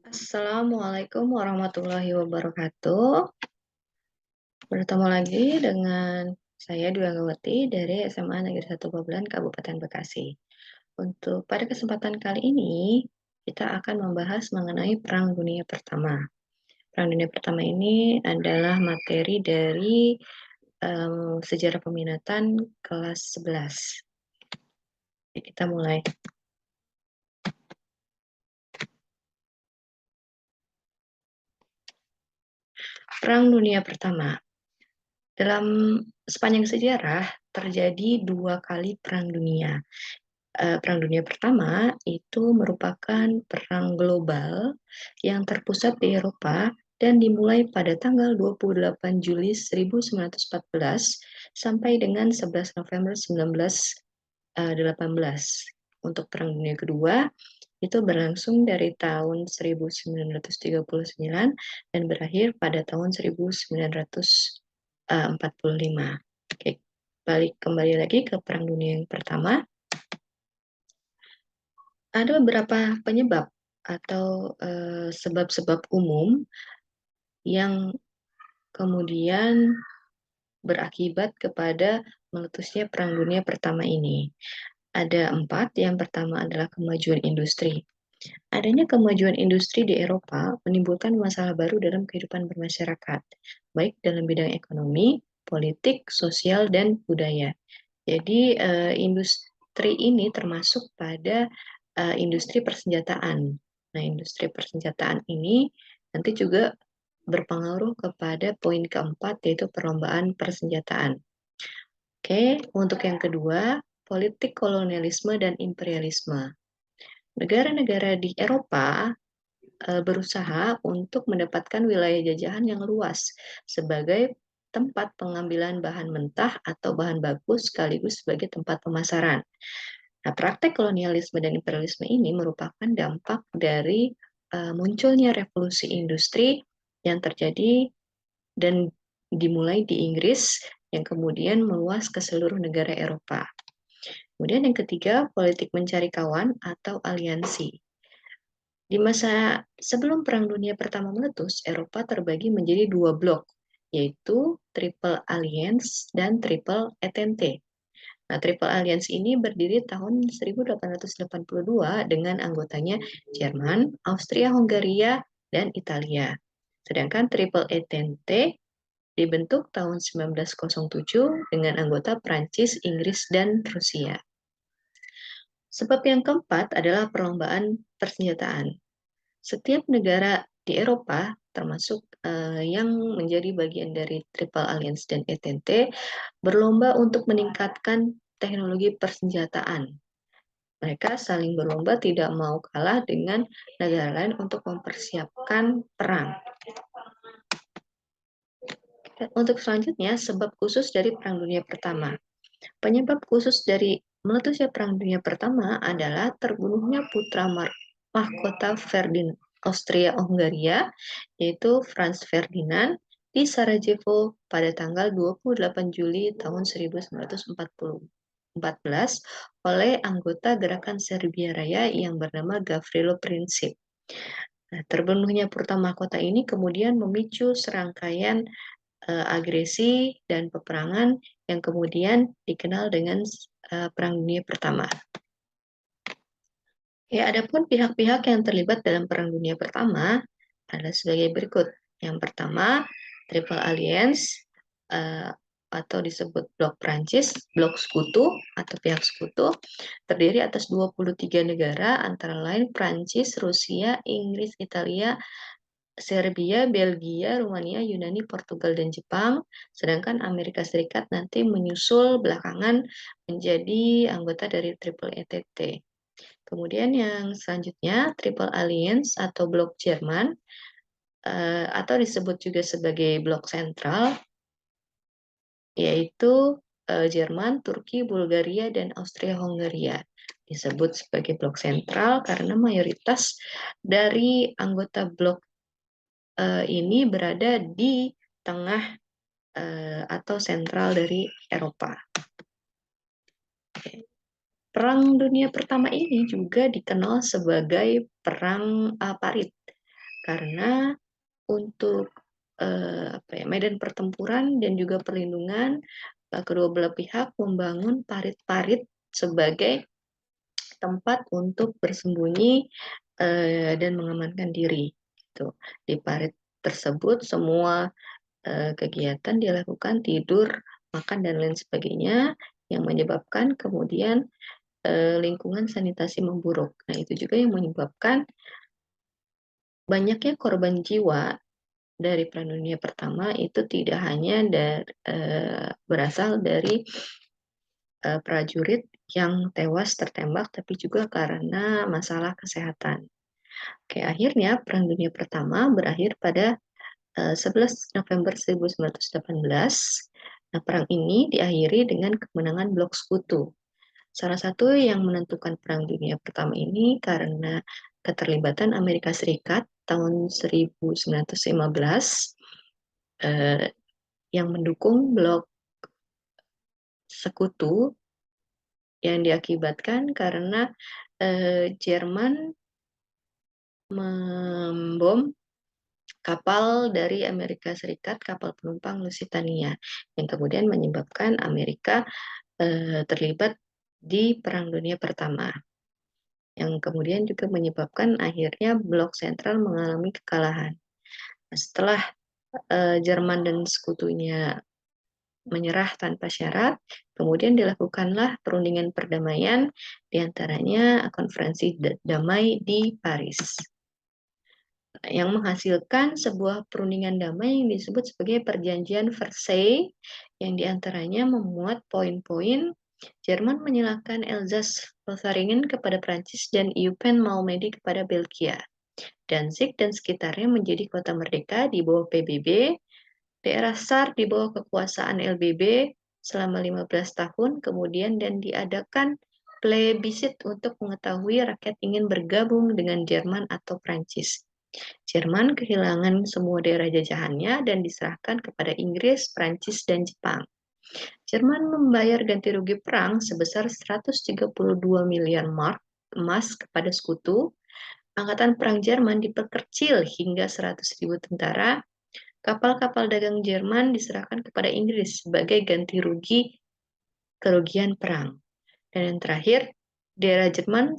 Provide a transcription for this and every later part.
Assalamualaikum warahmatullahi wabarakatuh. Bertemu lagi dengan saya Dwi Anggawati dari SMA Negeri 1 Babelan, Kabupaten Bekasi. Untuk pada kesempatan kali ini, kita akan membahas mengenai Perang Dunia Pertama. Perang Dunia Pertama ini adalah materi dari sejarah peminatan kelas 11. Jadi kita mulai. Perang Dunia Pertama. Dalam sepanjang sejarah terjadi 2 kali perang dunia. Perang Dunia Pertama itu merupakan perang global yang terpusat di Eropa dan dimulai pada tanggal 28 Juli 1914 sampai dengan 11 November 1918. Untuk Perang Dunia Kedua itu berlangsung dari tahun 1939 dan berakhir pada tahun 1945. Oke, balik kembali lagi ke Perang Dunia yang pertama. Ada beberapa penyebab atau sebab-sebab umum yang kemudian berakibat kepada meletusnya Perang Dunia Pertama ini. Ada 4. Yang pertama adalah kemajuan industri. Adanya kemajuan industri di Eropa menimbulkan masalah baru dalam kehidupan bermasyarakat, baik dalam bidang ekonomi, politik, sosial, dan budaya. Jadi industri ini termasuk pada industri persenjataan. Nah, industri persenjataan ini nanti juga berpengaruh kepada poin keempat, yaitu perlombaan persenjataan. Oke, untuk yang kedua, politik kolonialisme dan imperialisme. Negara-negara di Eropa berusaha untuk mendapatkan wilayah jajahan yang luas sebagai tempat pengambilan bahan mentah atau bahan baku sekaligus sebagai tempat pemasaran. Nah, praktek kolonialisme dan imperialisme ini merupakan dampak dari munculnya revolusi industri yang terjadi dan dimulai di Inggris yang kemudian meluas ke seluruh negara Eropa. Kemudian yang ketiga, politik mencari kawan atau aliansi. Di masa sebelum Perang Dunia Pertama meletus, Eropa terbagi menjadi 2 blok, yaitu Triple Alliance dan Triple Entente. Nah, Triple Alliance ini berdiri tahun 1882 dengan anggotanya Jerman, Austria-Hungaria, dan Italia. Sedangkan Triple Entente dibentuk tahun 1907 dengan anggota Prancis, Inggris, dan Rusia. Sebab yang keempat adalah perlombaan persenjataan. Setiap negara di Eropa, termasuk yang menjadi bagian dari Triple Alliance dan Entente, berlomba untuk meningkatkan teknologi persenjataan. Mereka saling berlomba tidak mau kalah dengan negara lain untuk mempersiapkan perang. Untuk selanjutnya, sebab khusus dari Perang Dunia Pertama. Penyebab khusus dari meletusnya Perang Dunia Pertama adalah terbunuhnya putra mahkota Ferdinand Austria-Hungaria, yaitu Franz Ferdinand, di Sarajevo pada tanggal 28 Juli tahun 1914 oleh anggota gerakan Serbia Raya yang bernama Gavrilo Princip. Nah, terbunuhnya putra mahkota ini kemudian memicu serangkaian agresi dan peperangan yang kemudian dikenal dengan Perang Dunia Pertama. Ya, adapun pihak-pihak yang terlibat dalam Perang Dunia Pertama adalah sebagai berikut. Yang pertama, Triple Alliance atau disebut Blok Prancis, Blok Sekutu atau pihak sekutu, terdiri atas 23 negara antara lain Prancis, Rusia, Inggris, Italia, Serbia, Belgia, Rumania, Yunani, Portugal, dan Jepang, sedangkan Amerika Serikat nanti menyusul belakangan menjadi anggota dari Triple ETT. Kemudian yang selanjutnya, Triple Alliance atau Blok Jerman, atau disebut juga sebagai Blok Sentral, yaitu Jerman, Turki, Bulgaria, dan Austria-Hungaria. Disebut sebagai Blok Sentral karena mayoritas dari anggota blok ini berada di tengah atau sentral dari Eropa. Perang Dunia Pertama ini juga dikenal sebagai Perang Parit karena untuk medan pertempuran dan juga perlindungan, kedua belah pihak membangun parit-parit sebagai tempat untuk bersembunyi dan mengamankan diri. Gitu. Di parit tersebut semua kegiatan dilakukan, tidur, makan dan lain sebagainya, yang menyebabkan kemudian lingkungan sanitasi memburuk. Nah, itu juga yang menyebabkan banyaknya korban jiwa dari Perang Dunia Pertama itu tidak hanya berasal dari prajurit yang tewas tertembak, tapi juga karena masalah kesehatan. Oke, akhirnya Perang Dunia Pertama berakhir pada 11 November 1918. Nah, perang ini diakhiri dengan kemenangan Blok Sekutu. Salah satu yang menentukan Perang Dunia Pertama ini karena keterlibatan Amerika Serikat tahun 1915 yang mendukung Blok Sekutu yang diakibatkan karena Jerman membom kapal dari Amerika Serikat, kapal penumpang Lusitania, yang kemudian menyebabkan Amerika terlibat di Perang Dunia Pertama, yang kemudian juga menyebabkan akhirnya Blok Sentral mengalami kekalahan. Nah, setelah Jerman dan sekutunya menyerah tanpa syarat, kemudian dilakukanlah perundingan perdamaian, diantaranya konferensi damai di Paris, yang menghasilkan sebuah perundingan damai yang disebut sebagai Perjanjian Versailles, yang diantaranya memuat poin-poin Jerman menyerahkan Elsass-Lotharingen kepada Prancis dan Eupen-Malmedy kepada Belgia. Danzig dan sekitarnya menjadi kota merdeka di bawah PBB, daerah SAR di bawah kekuasaan LBB selama 15 tahun kemudian, dan diadakan plebisit untuk mengetahui rakyat ingin bergabung dengan Jerman atau Prancis. Jerman kehilangan semua daerah jajahannya dan diserahkan kepada Inggris, Prancis, dan Jepang. Jerman membayar ganti rugi perang sebesar 132 miliar mark emas kepada sekutu. Angkatan perang Jerman diperkecil hingga 100.000 tentara. Kapal-kapal dagang Jerman diserahkan kepada Inggris sebagai ganti rugi kerugian perang. Dan yang terakhir, daerah Jerman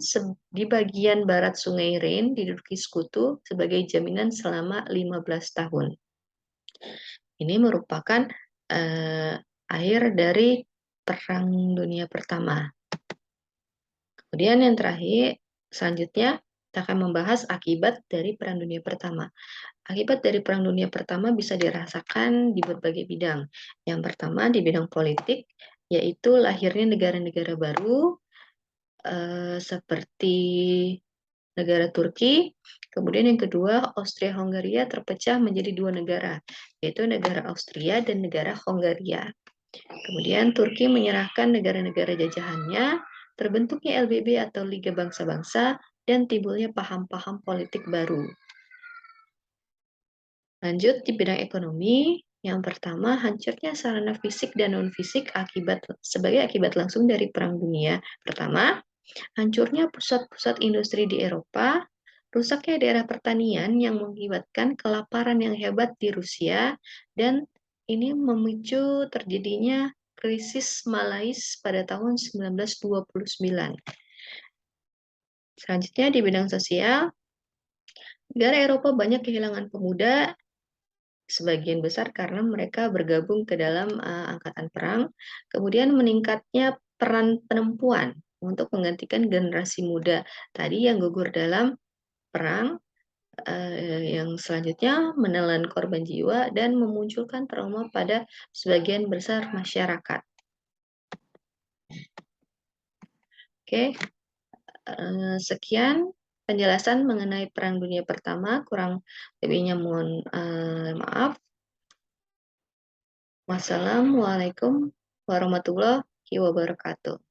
di bagian barat Sungai Rhine diduduki sekutu sebagai jaminan selama 15 tahun. Ini merupakan akhir dari Perang Dunia Pertama. Kemudian yang terakhir, selanjutnya kita akan membahas akibat dari Perang Dunia Pertama. Akibat dari Perang Dunia Pertama bisa dirasakan di berbagai bidang. Yang pertama di bidang politik, yaitu lahirnya negara-negara baru seperti negara Turki. Kemudian yang kedua, Austria-Hongaria terpecah menjadi dua negara, yaitu negara Austria dan negara Hongaria. Kemudian Turki menyerahkan negara-negara jajahannya, terbentuknya LBB atau Liga Bangsa-Bangsa, dan timbulnya paham-paham politik baru. Lanjut di bidang ekonomi, yang pertama hancurnya sarana fisik dan non-fisik sebagai akibat langsung dari Perang Dunia Pertama, hancurnya pusat-pusat industri di Eropa, rusaknya daerah pertanian yang mengakibatkan kelaparan yang hebat di Rusia, dan ini memicu terjadinya krisis Malais pada tahun 1929. Selanjutnya di bidang sosial, negara Eropa banyak kehilangan pemuda, sebagian besar karena mereka bergabung ke dalam angkatan perang. Kemudian meningkatnya peran perempuan untuk menggantikan generasi muda tadi yang gugur dalam perang, yang selanjutnya menelan korban jiwa dan memunculkan trauma pada sebagian besar masyarakat. Oke, sekian penjelasan mengenai Perang Dunia Pertama, kurang lebihnya mohon maaf. Wassalamualaikum warahmatullahi wabarakatuh.